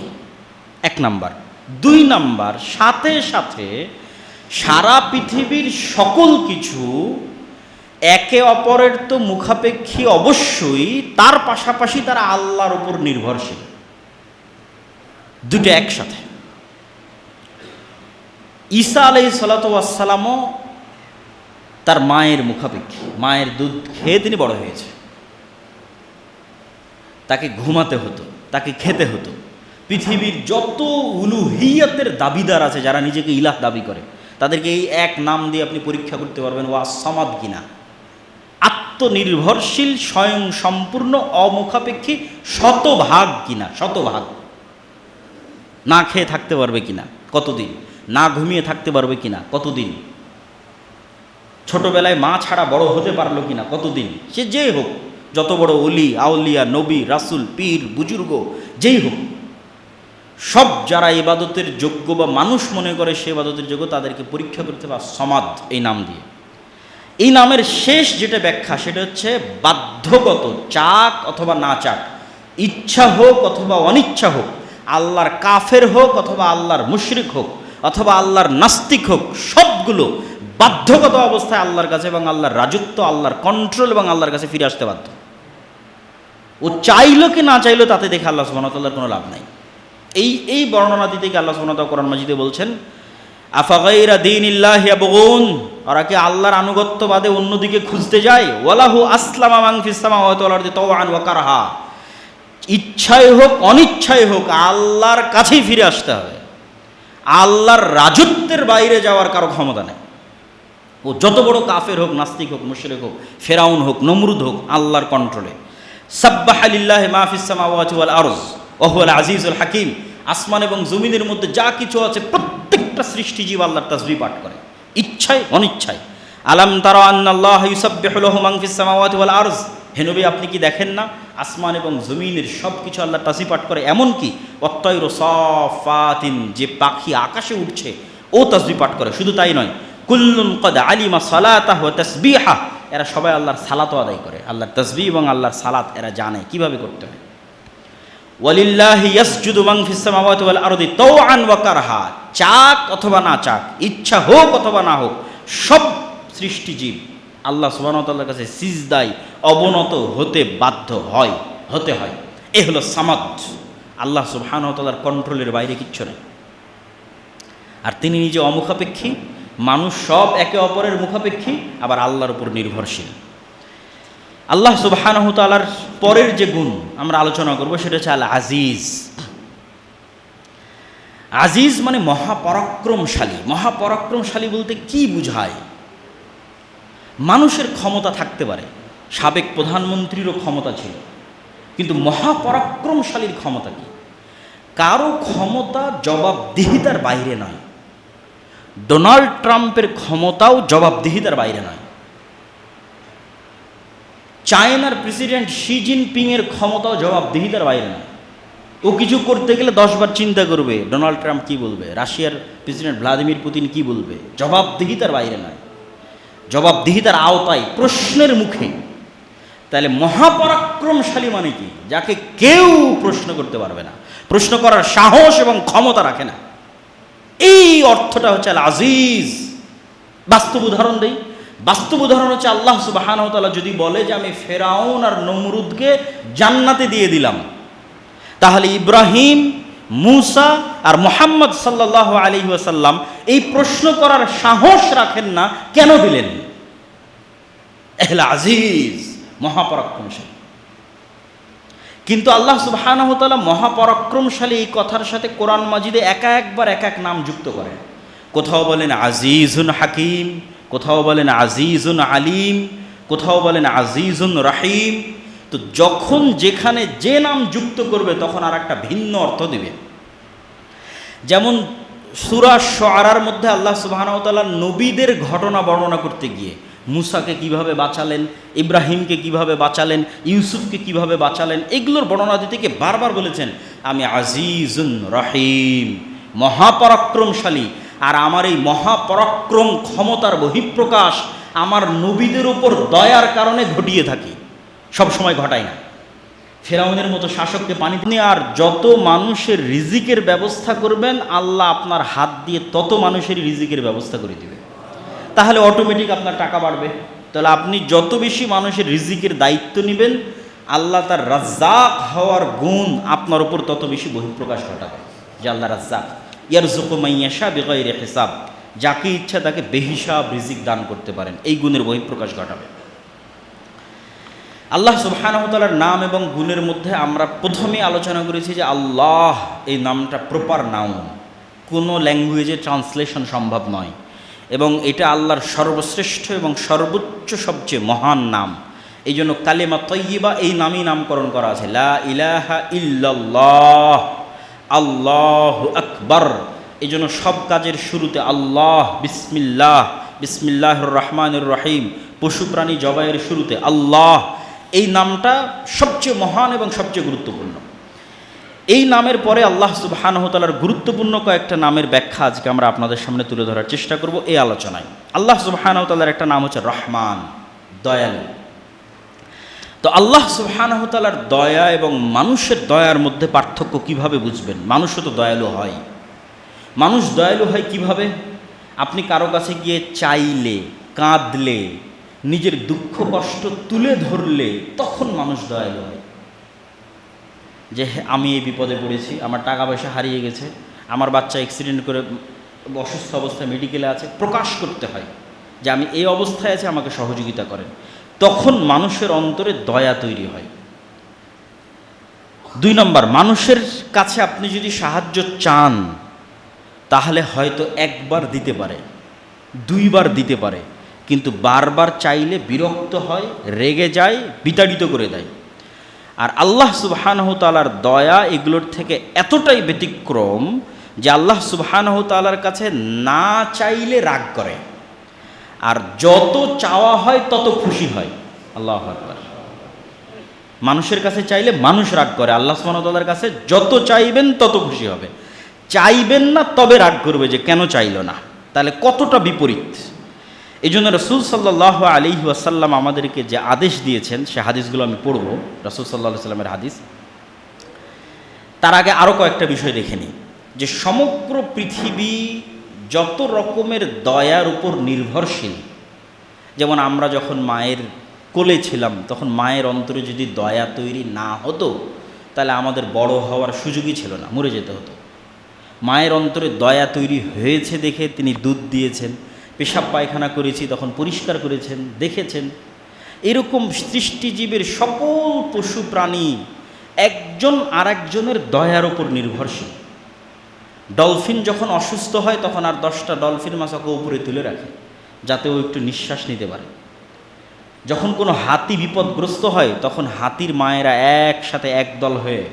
Speaker 1: এক নাম্বার। দুই নাম্বার, সাথে সাথে সারা পৃথিবীর সকল কিছু একে অপরের তো মুখাপেক্ষী অবশ্যই, তার পাশাপাশি তারা আল্লাহর উপর নির্ভরশীল, দুটো একসাথে। ঈসা আলাইহিস সালাতু ওয়াস সালামও তার মায়ের মুখাপেক্ষী, মায়ের দুধ খেয়ে তিনি বড় হয়েছে। তাকে ঘুমাতে হতো, তাকে খেতে হতো। পৃথিবীর যত উলুহিয়াতের দাবিদার আছে, যারা নিজেকে ইলাহ দাবি করে, তাদেরকে এই এক নাম দিয়ে আপনি পরীক্ষা করতে পারবেন ও আস-সামাদ কিনা। আত্মনির্ভরশীল, স্বয়ং সম্পূর্ণ, অমুখাপেক্ষী, শতভাগ কিনা, শতভাগ। না খেয়ে থাকতে পারবে কিনা, কতদিন? না ঘুমিয়ে থাকতে পারবে কিনা, কতদিন? ছোটবেলায় মা ছাড়া বড় হতে পারলো কিনা, কতদিন? সে যেই হোক, যত বড় অলি, আউলিয়া, নবী, রাসূল, পীর, বুজুর্গ যেই হোক, সব যারা ইবাদতের যোগ্য বা মানুষ মনে করে সে ইবাদতের যোগ্য, তাদেরকে পরীক্ষা করতে পারে সামাদ এই নাম দিয়ে। এই নামের শেষ যেটা ব্যাখ্যা সেটা হচ্ছে বাধ্যগত, চাক অথবা না চাক, ইচ্ছা হোক অথবা অনিচ্ছা হোক, আল্লাহর কাফের হোক অথবা আল্লাহর মুশরিক হোক অথবা আল্লাহর নাস্তিক হোক, সবগুলো বাধ্যগত অবস্থায় আল্লাহর কাছে এবং আল্লাহর রাজত্ব, আল্লাহর কন্ট্রোল এবং আল্লাহর কাছে ফিরে আসতে বাধ্য। ও চাইলো কি না চাইলো তাতে দেখে আল্লাহ সুবহানাহু ওয়া তাআলার কোনো লাভ নাই। এই বর্ণনা দিতে গিয়ে আল্লাহ সুবহানাহু ওয়া তাআলা কোরআন মাজিদে বলছেন আফাগাইরা দীনিল্লাহি ইয়াবগুন, ওরা কি আল্লাহর আনুগত্য বাদে অন্যদিকে খুঁজতে যায়? ওয়ালাহু আসলামা মান ফিস সামাওয়াতি ওয়াল আরদি তাওআন ওয়া কারহা, ইচ্ছায় হোক অনিচ্ছায় হোক আল্লাহর কাছেই ফিরে আসতে হবে। আল্লাহর রাজত্বের বাইরে যাওয়ার কারো ক্ষমতা নেই। ও যত বড় কাফের হোক, নাস্তিক হোক, মুশরিক হোক, ফেরাউন হোক, নমরুদ হোক, আল্লাহর কন্ট্রোলে। সাব্বাহা লিল্লাহি মা ফিস সামাওয়াতি ওয়াল আরজ ওয়া হুয়াল আজিজুল হাকিম, আসমান এবং জমিনের মধ্যে যা কিছু আছে প্রত্যেকটা সৃষ্টিজীব আল্লাহর তাসবিহ পাঠ করে, ইচ্ছায় অনিচ্ছায়। আলাম তারা আন্নাল্লাহা ইউসাব্বিহু লাহু মান ফিস সামাওয়াতি ওয়াল আরজ, হে নবী আপনি কি দেখেন না আসমান এবং জমিনের সব কিছু আল্লাহর তাসবিহ পাঠ করে, এমনকি ওয়াত-তায়রু সাফাতিন, যে পাখি আকাশে উঠছে ও তাসবিহ পাঠ করে। শুধু তাই নয়, কুল্লুন ক্বাদ আলিমা সালাতাহু ওয়া তাসবিহা, এরা সবাই আল্লাহর সালাতও আদায় করে, আল্লাহর তাসবিহ এবং আল্লাহর সালাত এরা জানে কিভাবে করতে হয়। ওয়ালিল্লাহি ইয়াসজুদু মান ফিস সামাওয়াতি ওয়াল আরদি তাওআন ওয়া কারহা, চাক অথবা না চাক, ইচ্ছা হোক অথবা না হোক, সব সৃষ্টিজীব আল্লাহ সুবহানাহু ওয়া তাআলার কাছে সিজদায় অবনত হতে বাধ্য হয়, হতে হয়। এ হলো সামাদ। আল্লাহ সুবহানাহু ওয়া তাআলার কন্ট্রোলের বাইরে কিচ্ছু নেই। আর তিনি নিজে অমুখাপেক্ষী, মানুষ সব একে অপরের মুখাপেক্ষী, আবার আল্লাহর উপর নির্ভরশীল। আল্লাহ সুবহানাহু ওয়া তাআলার পরের যে গুণ আমরা আলোচনা করব সেটা হচ্ছে আল আজিজ। আজিজ মানে মহাপরাক্রমশালী। মহাপরাক্রমশালী বলতে কি বুঝায়? মানুষের ক্ষমতা থাকতে পারে, সাবেক প্রধানমন্ত্রীরও ক্ষমতা ছিল, কিন্তু মহাপরাক্রমশালীর ক্ষমতা কি? কারো ক্ষমতা জবাবদিহিতার বাইরে নয়। ডোনাল্ড ট্রাম্পের ক্ষমতাও জবাবদিহিতার বাইরে নয়। চায়নার প্রেসিডেন্ট শি জিনপিংয়ের ক্ষমতাও জবাবদিহিতার বাইরে নয়। ও কিছু করতে গেলে 10 বার চিন্তা করবে ডোনাল্ড ট্রাম্প কী বলবে, রাশিয়ার প্রেসিডেন্ট ভ্লাদিমির পুতিন কী বলবে। জবাবদিহিতার বাইরে নয়, জবাবদিহিতার আওতায়, প্রশ্নের মুখে। তাহলে মহাপরাক্রমশালী মানে কি? যাকে কেউ প্রশ্ন করতে পারবে না, প্রশ্ন করার সাহস এবং ক্ষমতা রাখে না। এই অর্থটা হচ্ছে আল আজিজ। বাস্তব উদাহরণ দেই। বাস্তব উদাহরণ হচ্ছে আল্লাহ সুবহানাহু ওয়া তাআলা যদি বলে যে আমি ফেরাউন আর নমরুদকে জান্নাতে দিয়ে দিলাম, তাহলে ইব্রাহিম, মুসা আর মুহাম্মদ সাল্লাল্লাহু আলাইহি ওয়াসাল্লাম এই প্রশ্ন করার সাহস রাখেন না, কেন দিলেন? আল আজিজ, মহাপরাক্রমশালী। কিন্তু আল্লাহ সুবহানাহু ওয়া তাআলা মহাপরাক্রমশালী এই কথার সাথে কোরআন মাজিদে একবার এক এক নাম যুক্ত করেন। কোথাও বলেন আজিজুন হাকিম, কোথাও বলেন আজিজুন আলিম, কোথাও বলেন আজিজুন রাহিম। তো যখন যেখানে যে নাম যুক্ত করবে তখন আর একটা ভিন্ন অর্থ দিবে। যেমন সূরা শুআরার মধ্যে আল্লাহ সুবহানাহু ওয়া তাআলা নবীদের ঘটনা বর্ণনা করতে গিয়ে মুসাকে কিভাবে বাঁচালেন, ইব্রাহিমকে কিভাবে বাঁচালেন, ইউসুফকে কিভাবে বাঁচালেন, এগুলোর বর্ণনা দিতে গিয়ে বারবার বলেছেন আমি আজিজুন রহিম, মহাপরাক্রমশালী। আর আমার এই মহাপরাক্রম ক্ষমতার বহিঃপ্রকাশ আমার নবীদের উপর দয়ার কারণে ঘটিয়ে থাকি, সবসময় ঘটাই না। ফেরাউনের মতো শাসককে পানি দিয়ে আর যত মানুষের রিজিকের ব্যবস্থা করবেন আল্লাহ আপনার হাত দিয়ে তত মানুষের রিজিকের ব্যবস্থা করে দিবে। তাহলে অটোমেটিক আপনার টাকা বাড়বে। তাহলে আপনি যত বেশি মানুষের রিজিকের দায়িত্ব নেবেন আল্লাহ তার রাজ্জাক হওয়ার গুণ আপনার উপর তত বেশি বহিঃপ্রকাশ ঘটাবে। যে আল্লাহ রাজ্জাক, ইয়ারযুকু মান ইয়াশা বিগাইরি হিসাব, যাকে ইচ্ছা তাকে বেহিসাব রিজিক দান করতে পারেন, এই গুণের বহিঃপ্রকাশ ঘটাবে। আল্লাহ সুবহানাহু ওয়া তাআলার নাম এবং গুণের মধ্যে আমরা প্রথমে আলোচনা করেছি যে আল্লাহ এই নামটা প্রপার নাউন, কোনো ল্যাঙ্গুয়েজে ট্রান্সলেশন সম্ভব নয়, এবং এটা আল্লাহর সর্বশ্রেষ্ঠ এবং সর্বোচ্চ সবচেয়ে মহান নাম। এই জন্য কালেমা তয়্যিবা এই নামই নামকরণ করা আছে, লা ইলাহা ইল্লাল্লাহ, আল্লাহু আকবার। এই জন্য সব কাজের শুরুতে আল্লাহ, বিসমিল্লাহ, বিসমিল্লাহির রহমানির রহিম। পশু প্রাণী জবাইয়ের শুরুতে আল্লাহ, এই নামটা সবচেয়ে মহান এবং সবচেয়ে গুরুত্বপূর্ণ। এই নামের পরে আল্লাহ সুবহানাহু ওয়া তাআলার গুরুত্বপূর্ণ কয়েকটা নামের ব্যাখ্যা আজকে আমরা আপনাদের সামনে তুলে ধরার চেষ্টা করব এই আলোচনায়। আল্লাহ সুবহানাহু ওয়া তাআলার একটা নাম হচ্ছে রহমান, দয়ালু। তো আল্লাহ সুবহানাহু ওয়া তাআলার দয়া এবং মানুষের দয়ার মধ্যে পার্থক্য কিভাবে বুঝবেন? মানুষও তো দয়ালু হয়। মানুষ দয়ালু হয় কিভাবে? আপনি কারো কাছে গিয়ে চাইলে, কাঁদলে, নিজের দুঃখ কষ্ট তুলে ধরলে তখন মানুষ দয়ালু হয়। যে আমি এই বিপদে পড়েছি, আমার টাকা পয়সা হারিয়ে গেছে, আমার বাচ্চা অ্যাক্সিডেন্ট করে অসুস্থ অবস্থায় মেডিকেলে আছে, প্রকাশ করতে হয় যে আমি এই অবস্থায় আছি, আমাকে সহযোগিতা করেন। তখন মানুষের অন্তরে দয়া তৈরি হয়। 2 নম্বর, মানুষের কাছে আপনি যদি সাহায্য চান তাহলে হয়তো একবার দিতে পারে, 2 বার দিতে পারে, কিন্তু বারবার চাইলে বিরক্ত হয়, রেগে যায়, বিতাড়িত করে দেয়। আর আল্লাহ সুবহানাহু ওয়া তাআলার দয়া এগুলোর থেকে এতটাই ব্যতিক্রম যে আল্লাহ সুবহানাহু ওয়া তাআলার কাছে না চাইলে রাগ করে, আর যত চাওয়া হয় তত খুশি হয়। আল্লাহু আকবার। মানুষের কাছে চাইলে মানুষ রাগ করে, আল্লাহ সুবহানাহু ওয়া তাআলার কাছে যত চাইবেন তত খুশি হবে। চাইবেন না তবে রাগ করবে যে কেন চাইল না। তাহলে কতটা বিপরীত। এই জন্য রাসূল সাল্লাল্লাহু আলাইহি ওয়াসাল্লাম আমাদেরকে যে আদেশ দিয়েছেন সে হাদিসগুলো আমি পড়ব, রাসূল সাল্লাল্লাহু আলাইহি ওয়াসাল্লামের হাদিস। তার আগে আরও কয়েকটা বিষয় দেখে নিই যে সমগ্র পৃথিবী যত রকমের দয়ার উপর নির্ভরশীল। যেমন আমরা যখন মায়ের কোলে ছিলাম তখন মায়ের অন্তরে যদি দয়া তৈরি না হতো তাহলে আমাদের বড় হওয়ার সুযোগই ছিল না, মরে যেতে হতো। মায়ের অন্তরে দয়া তৈরি হয়েছে দেখে তিনি দুধ দিয়েছেন, পেশাব পায়খানা করেছি তখন পরিষ্কার করেছেন, দেখেছেন। এরকম সৃষ্টিজীবের সকল পশু প্রাণী একজন আরেকজনের দয়ার উপর নির্ভরশীল। ডলফিন যখন অসুস্থ হয় তখন আর 10টা ডলফিন মাছ ওকে উপরে তুলে রাখে যাতে ও একটু নিঃশ্বাস নিতে পারে। যখন কোনো হাতি বিপদগ্রস্ত হয় তখন হাতির মায়েরা একসাথে একদল হয়ে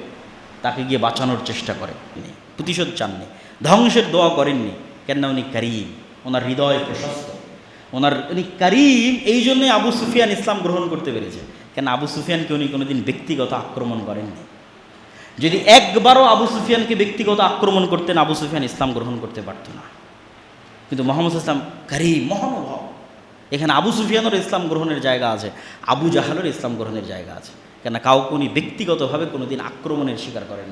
Speaker 1: তাকে গিয়ে বাঁচানোর চেষ্টা করেননি, প্রতিশোধ চাননি, ধ্বংসের দোয়া করেননি। কেননা উনি করিম, ওনার হৃদয় প্রশস্ত, উনি করিম। এই জন্যই আবু সুফিয়ান ইসলাম গ্রহণ করতে পেরেছে। কেন আবু সুফিয়ানকে উনি কোনোদিন ব্যক্তিগত আক্রমণ করেননি। যদি একবারও আবু সুফিয়ানকে ব্যক্তিগত আক্রমণ করতেন, আবু সুফিয়ান ইসলাম গ্রহণ করতে পারত না। কিন্তু মোহাম্মদ ইসলাম করিম, মহানুভব। এখানে আবু সুফিয়ানের ইসলাম গ্রহণের জায়গা আছে, আবু জাহালের ইসলাম গ্রহণের জায়গা আছে। কেন কাউকে উনি ব্যক্তিগতভাবে কোনোদিন আক্রমণের শিকার করেন।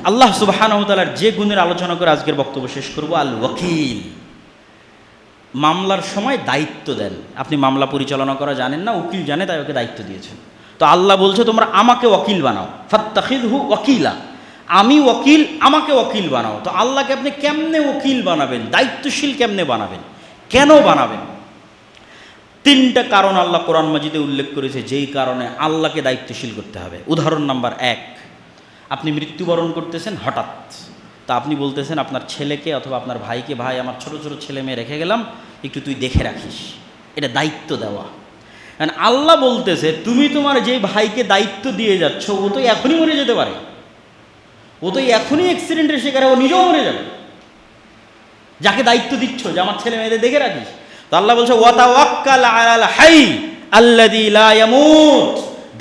Speaker 1: আল্লাহ সুবহানাহু ওয়া তাআলার যে গুণের আলোচনা করে আজকের বক্তব্য শেষ করব, আল ওয়াকিল। মামলার সময় দায়িত্ব দেন। আপনি মামলা পরিচালনা করা জানেন না, উকিল জানে, তাই ওকে দায়িত্ব দিয়েছেন। তো আল্লাহ বলছে তোমরা আমাকে ওয়াকিল বানাও, ফাত্তাখিযহু ওয়াকিলা। আমি ওয়াকিল, আমাকে ওয়াকিল বানাও। তো আল্লাহকে আপনি কেমনে ওয়াকিল বানাবেন, দায়িত্বশীল কেমনে বানাবেন, কেন বানাবেন? 3টা কারণ আল্লাহ কোরআন মাজিদে উল্লেখ করেছে, যেই কারণে আল্লাহকে দায়িত্বশীল করতে হবে। উদাহরণ নাম্বার 1, আপনি মৃত্যুবরণ করতেছেন হঠাৎ। তা আপনি বলতেছেন আপনার ছেলেকে অথবা আপনার ভাইকে, ভাই আমার ছোট ছোট ছেলে মেয়ে রেখে গেলাম, একটু তুই দেখে রাখিস। এটা দায়িত্ব দেওয়া। কারণ আল্লাহ বলতেছে তুমি তোমার যে ভাইকে দায়িত্ব দিয়ে যাচ্ছ, ও তো এখনই মরে যেতে পারে, ও তো এখনই অ্যাক্সিডেন্টের শিকার, ও নিজেও মরে যাবে। যাকে দায়িত্ব দিচ্ছ যে আমার ছেলে মেয়েদের দেখে রাখিস, তো আল্লাহ বলছে ওয়াতাওয়াক্কাল আলাল হাই আল্লাযী লা ইয়ামুত।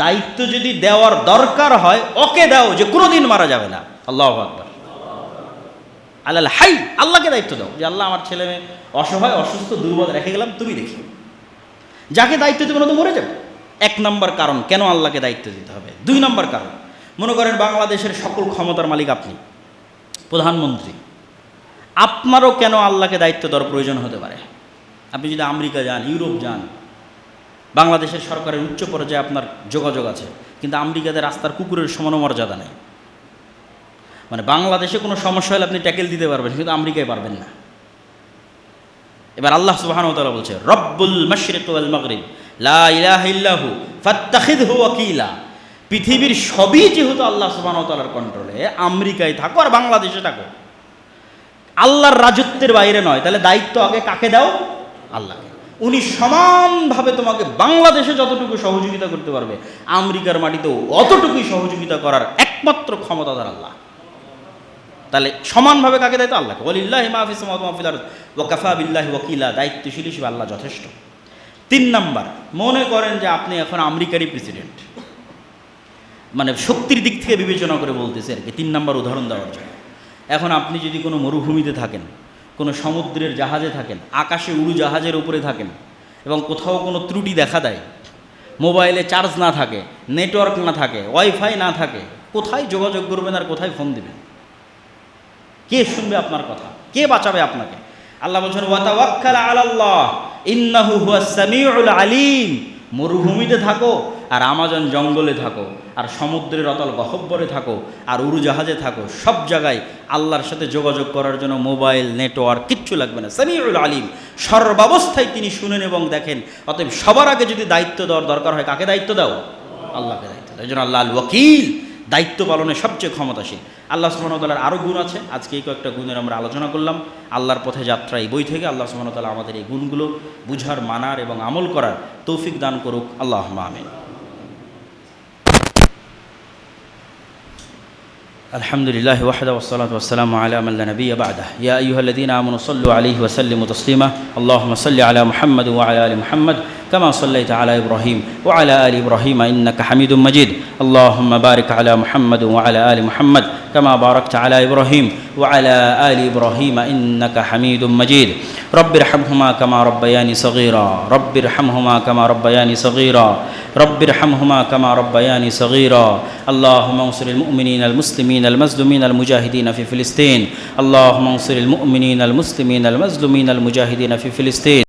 Speaker 1: দায়িত্ব যদি দেওয়ার দরকার হয় ওকে দাও, যে কোনোদিন মারা যাবে না। আল্লাহু আকবার। আলাল হাই, আল্লাহকে দায়িত্ব দাও যে আল্লাহ আমার ছেলে মেয়ে অসহায়, অসুস্থ, দুর্বল রেখে গেলাম, তুমি দেখি। যাকে দায়িত্ব দেবে না তো মরে যাবে। 1 নম্বর কারণ কেন আল্লাহকে দায়িত্ব দিতে হবে। 2 নম্বর কারণ, মনে করেন বাংলাদেশের সকল ক্ষমতার মালিক আপনি, প্রধানমন্ত্রী, আপনারও কেন আল্লাহকে দায়িত্ব দেওয়ার প্রয়োজন হতে পারে? আপনি যদি আমেরিকা যান, ইউরোপ যান, বাংলাদেশের সরকারের উচ্চ পর্যায়ে আপনার যোগাযোগ আছে, কিন্তু আমেরিকাতে রাস্তার কুকুরের সমান মর্যাদা নেই। মানে বাংলাদেশে কোনো সমস্যা হলে আপনি ট্যাকেল দিতে পারবেন, কিন্তু আমেরিকায় পারবেন না। এবার আল্লাহ সুবহানাহু ওয়া তাআলা বলছে রব্বুল মাশরিক ওয়াল মাগরিব লা ইলাহা ইল্লাহু ফাত্তাখিযহু ওয়াকিলা। পৃথিবীর সবই যেহেতু আল্লাহ সুবহানাহু ওয়া তাআলার কন্ট্রোলে, আমেরিকায় থাকো আর বাংলাদেশে থাকো, আল্লাহর রাজত্বের বাইরে নয়, তাহলে দায়িত্ব আগে কাকে দাও? আল্লাহকে। উনি সমানভাবে তোমাকে বাংলাদেশে যতটুকু সহযোগিতা করতে পারবে, আমেরিকার মাটিতেও অতটুকুই সহযোগিতা করার একমাত্র ক্ষমতাধর আল্লাহ। তাহলে সমানভাবে কাকে দায়িত্ব? আল্লাহকে। ওয়ালিল্লাহি মা ফিস সামাওয়াতি ওয়া মা ফিল আরদ ওয়া কাফা বিল্লাহি ওয়াকিলা। দায়িত্বশীল হিসেবে আল্লাহ যথেষ্ট। 3 নাম্বার, মনে করেন যে আপনি এখন আমেরিকারই প্রেসিডেন্ট, মানে শক্তির দিক থেকে বিবেচনা করে বলতেছে আর কি, 3 নাম্বার উদাহরণ দেওয়ার জন্য। এখন আপনি যদি কোনো মরুভূমিতে থাকেন, কোনো সমুদ্রের জাহাজে থাকেন, আকাশে উড়োজাহাজের উপরে থাকেন, এবং কোথাও কোনো ত্রুটি দেখা দেয়, মোবাইলে চার্জ না থাকে, নেটওয়ার্ক না থাকে, ওয়াইফাই না থাকে, কোথায় যোগাযোগ করবেন আর কোথায় ফোন দেবেন? কে শুনবে আপনার কথা? কে বাঁচাবে আপনাকে? আল্লাহ বলছেন ওয়াতাওয়াক্কাল আলাল্লাহ ইন্নাহু হুয়াস সামিউল আলিম। মরুভূমিতে থাকো আর আমাজন জঙ্গলে থাকো আর সমুদ্রের অতল গহ্বরে থাকো আর উড়োজাহাজে থাকো, সব জায়গায় আল্লাহর সাথে যোগাযোগ করার জন্য মোবাইল, নেটওয়ার্ক কিচ্ছু লাগবে না। সামিউল আলিম, সর্বাবস্থায় তিনি শুনেন এবং দেখেন। অতএব সবার আগে যদি দায়িত্ব দেওয়ার দরকার হয়, কাকে দায়িত্ব দাও? আল্লাহকে দায়িত্ব দাও। এই জন্য আল্লাহ আল ওয়াকিল, দায়িত্ব পালনে সবচেয়ে ক্ষমতাশীল। আল্লাহ সুবহানাহু ওয়া তাআলার আরও গুণ আছে, আজকে এই কয়েকটা গুণের আমরা আলোচনা করলাম। আল্লাহর পথে যাত্রা এই বই থেকে আল্লাহ সুবহানাহু ওয়া তাআলা আমাদের এই গুণগুলো বুঝার, মানার এবং আমল করার তৌফিক দান করুক। আল্লাহুম্মা আমিন। আলহামদুলিল্লাহ ওয়াহদা ওয়াসসালাতু ওয়াসসালামু আলা মান লা নাবিয়্যা বা'দা। ইয়া আইয়ুহাল্লাযীনা আমানু সাল্লু আলাইহি ওয়া সাল্লিমু তাসলিমা। আল্লাহুম্মা সাল্লি আলা মুহাম্মাদ ওয়া আলা আলি মুহাম্মাদ كما صليت على إبراهيم وعلى آل إبراهيم إنك حميد مجيد. اللهم بارك على محمد وعلى آل محمد كما باركت على إبراهيم وعلى آل إبراهيم إنك حميد مجيد. رب ارحمهما كما ربياني صغيرا، رب ارحمهما كما ربياني صغيرا، رب ارحمهما كما ربياني صغيرا. اللهم انصر المؤمنين المسلمين المظلومين المجاهدين في فلسطين. اللهم انصر المؤمنين المسلمين المظلومين المجاهدين في فلسطين.